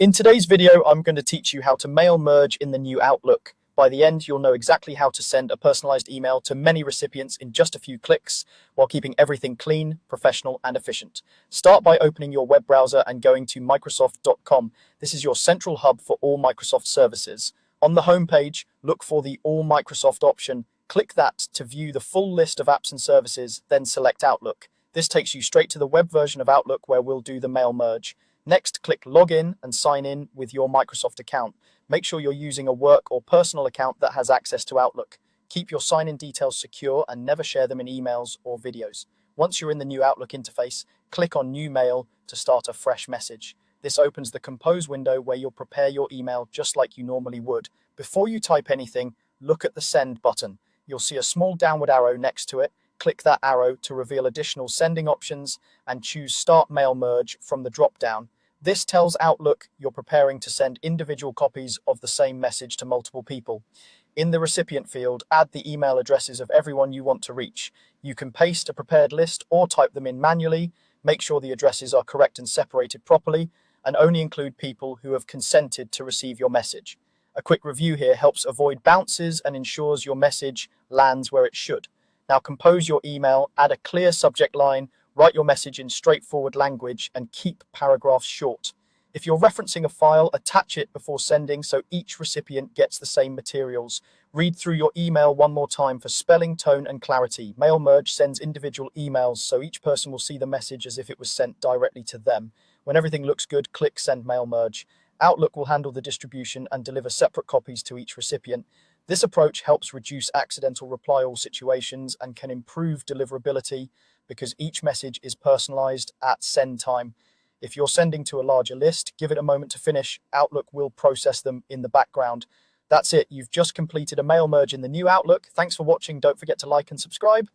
In today's video, I'm going to teach you how to mail merge in the new Outlook. By the end, you'll know exactly how to send a personalized email to many recipients in just a few clicks while keeping everything clean, professional, and efficient. Start by opening your web browser and going to Microsoft.com. This is your central hub for all Microsoft services. On the home page, look for the All Microsoft option. Click that to view the full list of apps and services, then select Outlook. This takes you straight to the web version of Outlook where we'll do the mail merge. Next, click Login and sign in with your Microsoft account. Make sure you're using a work or personal account that has access to Outlook. Keep your sign-in details secure and never share them in emails or videos. Once you're in the new Outlook interface, click on New Mail to start a fresh message. This opens the Compose window where you'll prepare your email just like you normally would. Before you type anything, look at the Send button. You'll see a small downward arrow next to it. Click that arrow to reveal additional sending options and choose Start Mail Merge from the drop-down. This tells Outlook you're preparing to send individual copies of the same message to multiple people. In the recipient field, add the email addresses of everyone you want to reach. You can paste a prepared list or type them in manually. Make sure the addresses are correct and separated properly, and only include people who have consented to receive your message. A quick review here helps avoid bounces and ensures your message lands where it should. Now compose your email, add a clear subject line, write your message in straightforward language, and keep paragraphs short. If you're referencing a file, attach it before sending so each recipient gets the same materials. Read through your email one more time for spelling, tone, and clarity. Mail Merge sends individual emails so each person will see the message as if it was sent directly to them. When everything looks good, click Send Mail Merge. Outlook will handle the distribution and deliver separate copies to each recipient. This approach helps reduce accidental reply all situations and can improve deliverability because each message is personalized at send time. If you're sending to a larger list, give it a moment to finish. Outlook will process them in the background. That's it. You've just completed a mail merge in the new Outlook. Thanks for watching. Don't forget to like and subscribe.